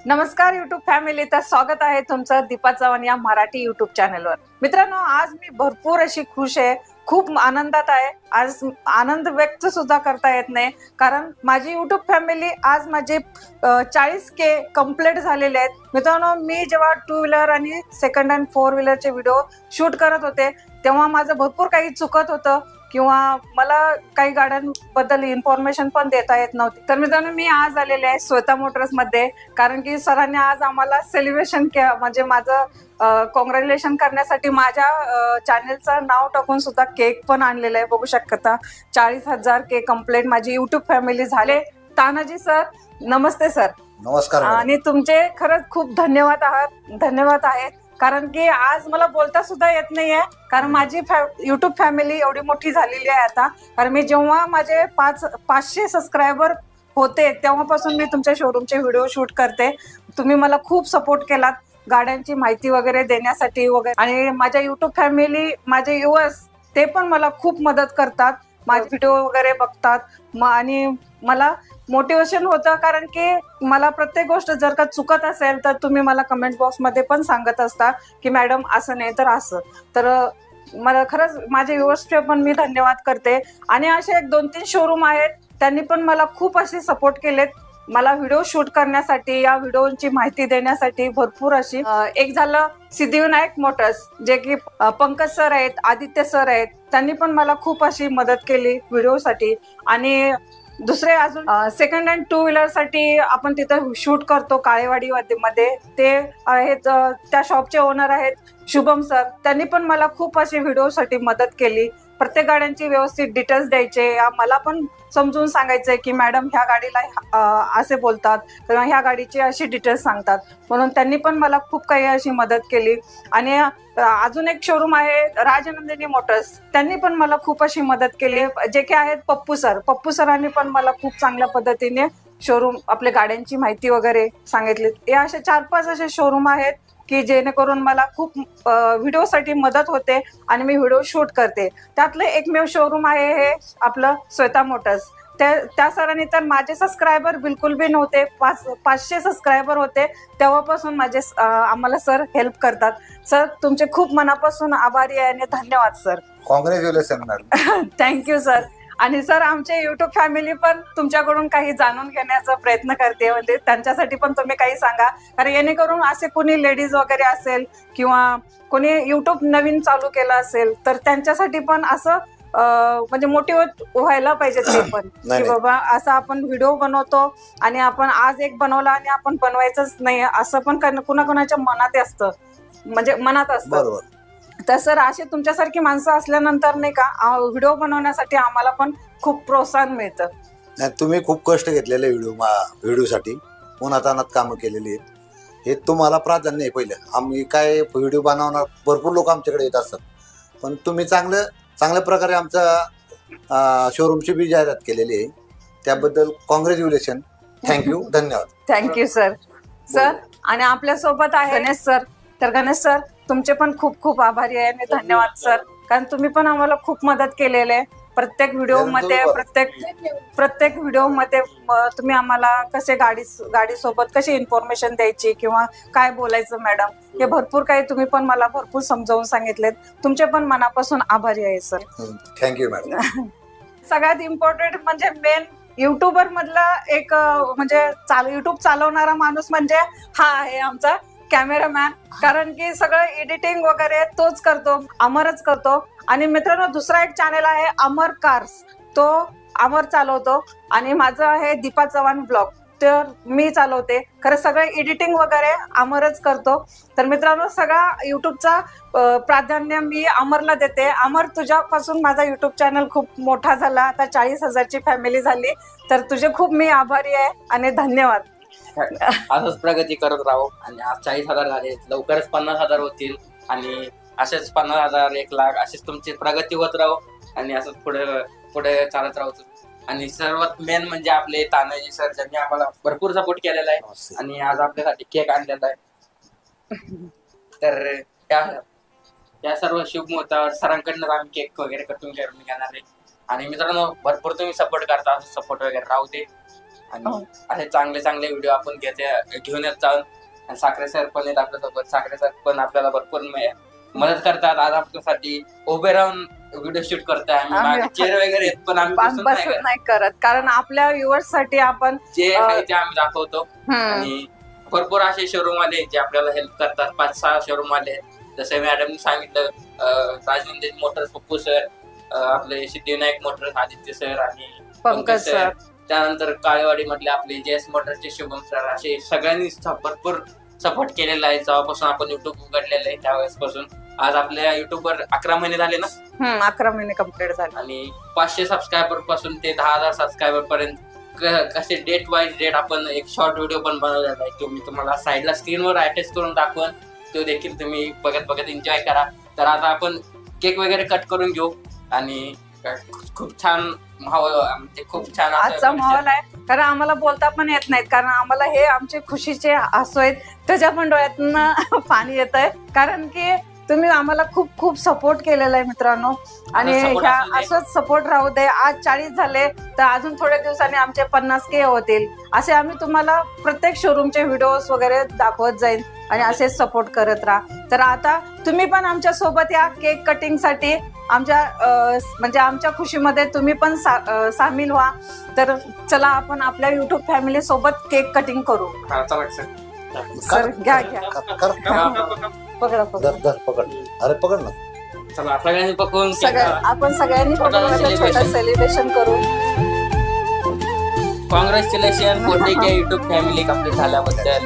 नमस्कार YouTube family, तर स्वागत आहे तुमचं दीपा चव्हाण या मराठी युट्यूब चॅनलवर. मित्रांनो, आज मी भरपूर अशी खुश आहे, खूप आनंदात आहे. आज आनंद व्यक्त सुद्धा करता येत नाही, कारण माझी युट्यूब फॅमिली आज माझे 40K कंप्लीट झालेले आहेत. मित्रांनो, मी जेव्हा 2 व्हीलर आणि सेकंड हँड 4 व्हीलरचे व्हिडिओ शूट करत होते तेव्हा माझं भरपूर काही चुकत होतं किंवा मला काही गाड्यांबद्दल इन्फॉर्मेशन पण देता येत नव्हती. तर मित्रांनो, मी आज आलेले आहे श्वेता मोटर्स मध्ये, कारण की सरांनी आज आम्हाला सेलिब्रेशन म्हणजे माझं कॉंग्रॅच्युलेशन करण्यासाठी माझ्या चॅनेलचं नाव टाकून सुद्धा केक पण आणलेला आहे. बघू शकता 40,000 केक कंप्लीट माझी युट्यूब फॅमिली झाले. तानाजी सर, नमस्ते सर. नमस्कार. आणि तुमचे खरंच खूप धन्यवाद आहेत, कारण की आज मला बोलता सुद्धा येत नाहीये, कारण माझी युट्यूब फॅमिली एवढी मोठी झालेली आहे आता. कारण मी जेव्हा माझे 500 सबस्क्रायबर होते तेव्हापासून मी तुमच्या शोरूमचे व्हिडिओ शूट करते. तुम्ही मला खूप सपोर्ट केलात गाड्यांची माहिती वगैरे देण्यासाठी वगैरे, आणि माझ्या युट्यूब फॅमिली, माझे युवर्स, ते पण मला खूप मदत करतात, माझे व्हिडिओ वगैरे बघतात आणि मला मोटिवेशन होतं. कारण की मला प्रत्येक गोष्ट जर का चुकत असेल तर तुम्ही मला कमेंट बॉक्समध्ये पण सांगत असता की मॅडम असं नाही तर असं. तर मला खरंच माझ्या व्ह्युअर्सचे पण मी धन्यवाद करते. आणि असे 1-2-3 शोरूम आहेत, त्यांनी पण मला खूप असे सपोर्ट केलेत मला व्हिडिओ शूट करण्यासाठी, या व्हिडिओची माहिती देण्यासाठी भरपूर अशी. एक झालं सिद्धिविनायक मोटर्स, जे की पंकज सर आहेत, आदित्य सर आहेत, त्यांनी पण मला खूप अशी मदत केली व्हिडिओसाठी. आणि दुसरे अजून सेकंड हँड 2 व्हीलर साठी आपण तिथं शूट करतो काळेवाडी मध्ये, ते आहेत त्या शॉपचे ओनर आहेत शुभम सर. त्यांनी पण मला खूप अशी व्हिडिओसाठी मदत केली. प्रत्येक गाड्यांची व्यवस्थित डिटेल्स द्यायचे, मला पण समजून सांगायचंय की मॅडम ह्या गाडीला असे बोलतात किंवा ह्या गाडीची अशी डिटेल्स सांगतात, म्हणून त्यांनी पण मला खूप काही अशी मदत केली. आणि अजून एक शोरूम आहे राजनंदिनी मोटर्स, त्यांनी पण मला खूप अशी मदत केली. जे की आहेत पप्पू सरांनी पण मला खूप चांगल्या पद्धतीने शोरूम आपल्या गाड्यांची माहिती वगैरे सांगितली. हे असे 4-5 असे शोरूम आहेत की जेणेकरून मला खूप व्हिडिओसाठी मदत होते आणि मी व्हिडिओ शूट करते. त्यातलं एकमेव शोरूम आहे हे आपलं श्वेता मोटर्स. त्या सरांनी तर माझे सबस्क्रायबर बिलकुल बी नव्हते, 500 सबस्क्रायबर होते तेव्हापासून आम्हाला सर हेल्प करतात. सर, तुमचे खूप मनापासून आभारी आहे आणि धन्यवाद sir. Congratulation madam. Thank you sir. आणि सर, आमचे युट्यूब फॅमिली पण तुमच्याकडून काही जाणून घेण्याचा प्रयत्न करते, म्हणजे त्यांच्यासाठी पण तुम्ही काही सांगा, कारण जेणेकरून असे कोणी लेडीज वगैरे असेल किंवा कोणी युट्यूब नवीन चालू केलं असेल तर त्यांच्यासाठी पण असं म्हणजे मोटिवेट व्हायला पाहिजे ते पण, की बाबा असं आपण व्हिडिओ बनवतो आणि आपण आज एक बनवला आणि आपण बनवायचंच नाही, असं पण कुणाकुणाच्या मनात असतं, म्हणजे मनात असतं. तर सर, असे तुमच्यासारखी माणसं असल्यानंतर नाही का व्हिडिओ बनवण्यासाठी आम्हाला पण खूप प्रोत्साहन मिळतं. तुम्ही खूप कष्ट घेतलेले व्हिडिओसाठी, उन्हातानात कामं केलेली आहेत, हे तुम्हाला प्राधान्य आहे. पहिलं आम्ही काय व्हिडिओ बनवणार, भरपूर लोक आमच्याकडे येत असतात, पण तुम्ही चांगल्या प्रकारे आमच्या शोरूमची बी जाहिरात केलेली आहे, त्याबद्दल कॉंग्रॅच्युलेशन. थँक्यू, धन्यवाद. Thank you sir. आणि आपल्यासोबत आहे गणेश सर. तर गणेश सर, तुमचे पण खूप खूप आभारी आहे आणि धन्यवाद सर, कारण तुम्ही पण आम्हाला खूप मदत केलेली आहे. प्रत्येक व्हिडिओमध्ये तुम्ही आम्हाला कसे गाडीसोबत कशी इन्फॉर्मेशन द्यायची किंवा काय बोलायचं मॅडम, हे भरपूर काही तुम्ही पण मला भरपूर समजावून सांगितलेत. तुमचे पण मनापासून आभारी आहे सर. Thank you madam. सगळ्यात इम्पॉर्टंट म्हणजे मेन युट्यूबर मधला एक म्हणजे युट्यूब चालवणारा माणूस म्हणजे हा आहे आमचा कॅमेरामॅन, कारण की सगळं एडिटिंग वगैरे तोच करतो, अमरच करतो. आणि मित्रांनो, दुसरा एक चॅनल आहे अमर कार्स, तो अमर चालवतो आणि माझं आहे दीपा चव्हाण ब्लॉग, तर मी चालवते. खरं सगळं एडिटिंग वगैरे अमरच करतो. तर मित्रांनो, सगळा युट्यूबचा प्राधान्य मी अमरला देते. अमर, तुझ्यापासून माझा युट्यूब चॅनल खूप मोठा झाला, आता 40,000ची फॅमिली झाली, तर तुझे खूप मी आभारी आहे आणि धन्यवाद. असंच प्रगती करत राहू आणि आज 40,000 झाले, लवकरच 50,000 होतील आणि असेच 50,000, 1,00,000 अशीच तुमची प्रगती होत राहू आणि असंच पुढे चालत राहू. आणि सर्वात मेन म्हणजे आपले तानाजी सर, ज्यांनी आम्हाला भरपूर सपोर्ट केलेला आहे आणि आज आपल्यासाठी केक आणलेला आहे. तर या सर्व शुभ मुहूर्तावर सरांकडनं आम्ही केक वगैरे करून घेणार आहे. आणि मित्रांनो, भरपूर तुम्ही सपोर्ट करता, सपोर्ट वगैरे राहू दे. आणि असे चांगले चांगले व्हिडिओ आपण घेऊन येत जाऊन. आणि साखरे सर पण आहेत आपल्यासोबत. साखरे सर पण आपल्याला भरपूर मदत करतात. आज आपल्यासाठी उभे राहून व्हिडिओ शूट करताय. चेअर वगैरे येत पण आम्ही बसून नाही करत, कारण आपल्या व्ह्युअर्स साठी आपण जे आहे ते आम्ही दाखवतो. आणि भरपूर असे शोरूम वाले जे आपल्याला हेल्प करतात. 5-6 शोरूम वाले. जसं मॅडमनी सांगितलं, राजेंद्र मोटर्स पप्पू सर, आपले सिद्धिविनायक मोटर्स आदित्य सर आणि पंकज सर, त्यानंतर काळेवाडी मधले आपले JS मोटर्सचे शुभम सर, असे सगळ्यांनी भरपूर सपोर्ट केलेला आहे. जेव्हापासून आपण युट्यूब उघडलेलं आहे त्यावेळेस पासून आज आपल्या युट्यूबवर 11 महिने झाले ना. 11 महिने कम्प्लीट झाले. आणि 500 सबस्क्रायबर पासून ते 10,000 सबस्क्रायबर पर्यंत कसे डेट वाईज डेट आपण एक शॉर्ट व्हिडिओ पण बनवलेला आहे. तो मी तुम्हाला साईडला स्क्रीनवर अटॅच करून दाखवून तो देखील तुम्ही बघत एन्जॉय करा. तर आता आपण केक वगैरे कट करून घेऊ आणि खूप छान म्हणजे खूप छान आजचा माहोल आहे. कारण आम्हाला बोलता पण येत नाहीत, कारण आम्हाला हे आमचे खुशीचे हसू आहेत. त्याच्या पण डोळ्यातनं पाणी येत आहे, कारण की तुम्ही आम्हाला खूप खूप सपोर्ट केलेला आहे मित्रांनो. आणि ह्या असंच सपोर्ट राहू दे. आज 40 झाले तर अजून थोड्या दिवसांनी आमचे 50K होतील. असे आम्ही तुम्हाला प्रत्येक शोरूमचे व्हिडिओज वगैरे दाखवत जाईल आणि असेच सपोर्ट करत राहा. तर आता तुम्ही पण आमच्या सोबत या केक कटिंग साठी. आमच्या म्हणजे आमच्या खुशीमध्ये तुम्ही पण सामील व्हा. तर चला आपण आपल्या युट्यूब फॅमिली सोबत केक कटिंग करू. सर घ्या पकडा पकड. अरे पकड ना. चला सगळ्यांनी पकडून आपण सगळ्यांनी छोटं सेलिब्रेशन करू. Congratulation 40K YouTube family complete झाल्याबद्दल.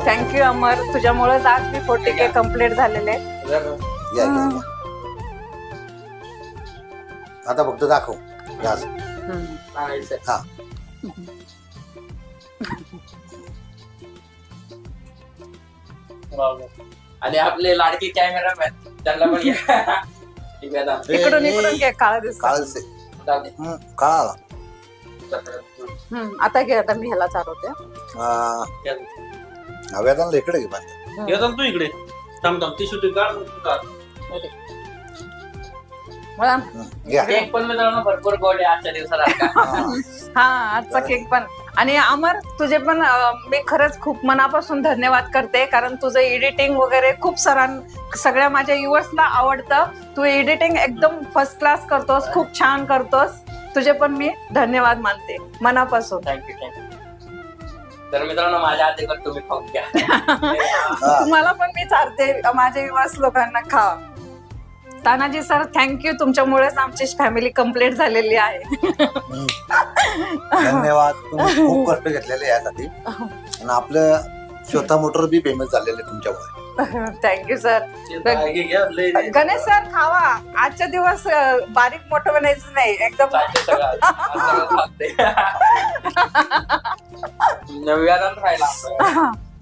थँक्यू अमर, तुझ्यामुळेच आज मी 40K कम्प्लीट झालेले. आता फक्त दाखव. आणि आपले लाडके कॅमेरामॅन त्यांना पण इकडून घे. काळा काळा आता घे. आता मी ह्याला चालवते. वेदांना इकडे घे. तू इकडे थांब ती शूटिंग केक पण मित्रांनो भरपूर गोड आहे आजच्या दिवसाला. आजचा केक पण. आणि अमर तुझे पण मी खरंच खूप मनापासून धन्यवाद करते, कारण तुझं एडिटिंग वगैरे खूप सगळ्या माझ्या व्ह्युअर्सला आवडतं. तू एडिटिंग एकदम फर्स्ट क्लास करतोस, खूप छान करतोस. तुझे पण मी धन्यवाद मानते मनापासून. थँक्यू. तर मित्रांनो माझ्या हाती पण तुम्ही खाऊन घ्या. तुम्हाला पण मी चालते माझ्या व्ह्युअर्स लोकांना खा. तानाजी सर थँक्यू, तुमच्यामुळेच आमची फॅमिली कम्प्लीट झालेली आहे. धन्यवाद. तुम्ही खूप कष्ट घेतलेले यासाठी आणि आपलं स्वतः मोटर बी फेमस झालेले तुमच्यामुळे. Thank you sir. गणेश सर खावा. आजच्या दिवस बारीक मोठं बनायचं नाही, एकदम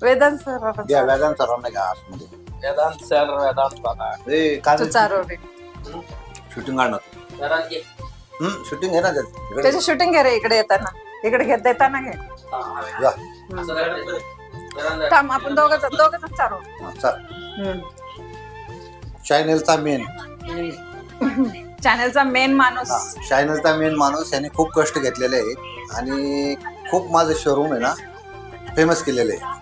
वेदांत सर. वेदांत सरांना घ्या आतमध्ये. वेदांत सर, वेदांत शूटिंग काढणार. शूटिंग आहे ना त्याची शूटिंग घे रे. इकडे येताना इकडे घेत देताना घे. थांब आपण दोघं चालू. चॅनलचा मेन माणूस याने खूप कष्ट घेतलेले आहेत आणि खूप माझं शोरूम आहे ना फेमस केलेलं आहे.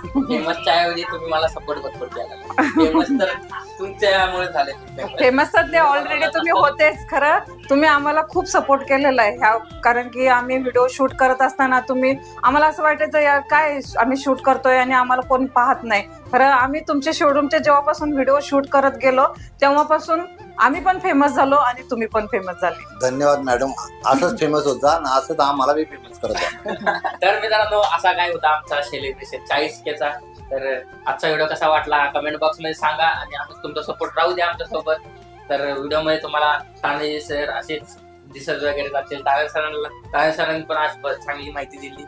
फेमसच्या ऐवजी तुम्ही मला सपोर्ट भरपूर केला. फेमस तर तुमच्यामुळे झाले. फेमस तर ते ऑलरेडी तुम्ही होतेच. खरं तुम्ही आम्हाला खूप सपोर्ट केलेला आहे. कारण की आम्ही व्हिडिओ शूट करत असताना तुम्ही आम्हाला असं वाटायचं यार काय आम्ही शूट करतोय आणि आम्हाला कोण पाहत नाही. खरं आम्ही तुमच्या शोरूमचे जेव्हापासून व्हिडिओ शूट करत गेलो तेव्हापासून आम्ही पण फेमस झालो आणि तुम्ही पण फेमस झाले. धन्यवाद मॅडम. असंच फेमस होत जा ना, असंच आम्हाला बी फेमस करत जा. तर मित्रांनो असा काय होता आमचा सेलिब्रेशन 40Kचा. तर आजचा व्हिडिओ कसा वाटला कमेंट बॉक्स मध्ये सांगा आणि असंच तुमचा सपोर्ट राहू द्या आमच्या सोबत. तर व्हिडिओ मध्ये तुम्हाला तानाजी सर असेच दिसत वगैरे जातील. तानाजी सरांनी पण आज चांगली माहिती दिली,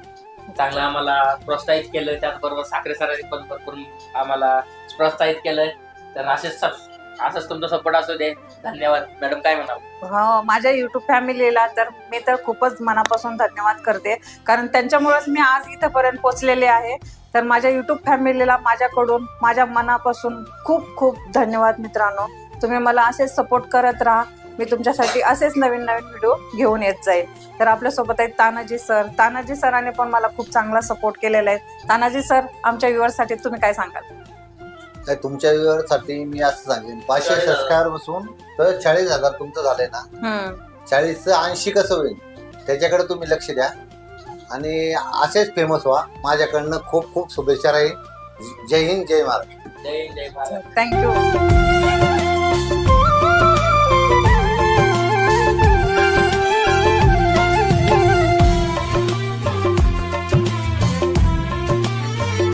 चांगलं आम्हाला प्रोत्साहित केलं. त्याचबरोबर साखरे सरांनी पण भरपूर आम्हाला प्रोत्साहित केलं. तर असंच तुमचा सपोर्ट असू दे. धन्यवाद. मॅडम काय म्हणावं? माझ्या युट्यूब फॅमिलीला तर मी तर खूपच मनापासून धन्यवाद करते, कारण त्यांच्यामुळेच मी आज इथपर्यंत पोहोचलेले आहे. तर माझ्या युट्यूब फॅमिलीला माझ्याकडून माझ्या मनापासून खूप खूप धन्यवाद मित्रांनो. तुम्ही मला असेच सपोर्ट करत राहा. मी तुमच्यासाठी असेच नवीन नवीन व्हिडिओ घेऊन येत जाईल. तर आपल्यासोबत आहेत तानाजी सर. तानाजी सरांनी पण मला खूप चांगला सपोर्ट केलेला आहे. तानाजी सर, आमच्या व्ह्युअर्ससाठी तुम्ही काय सांगाल? काय तुमच्या व्ह्यूअरसाठी मी असं सांगेन, 500 सबस्क्रायबर बसून तर 40,000 तुमचं झालंय ना, 40चं 80 कसं होईल त्याच्याकडे तुम्ही लक्ष द्या आणि असेच फेमस व्हा. माझ्याकडनं खूप खूप शुभेच्छा राहील. जय हिंद, जय महाराष्ट्र. जय हिंद, जय भारत. थँक्यू.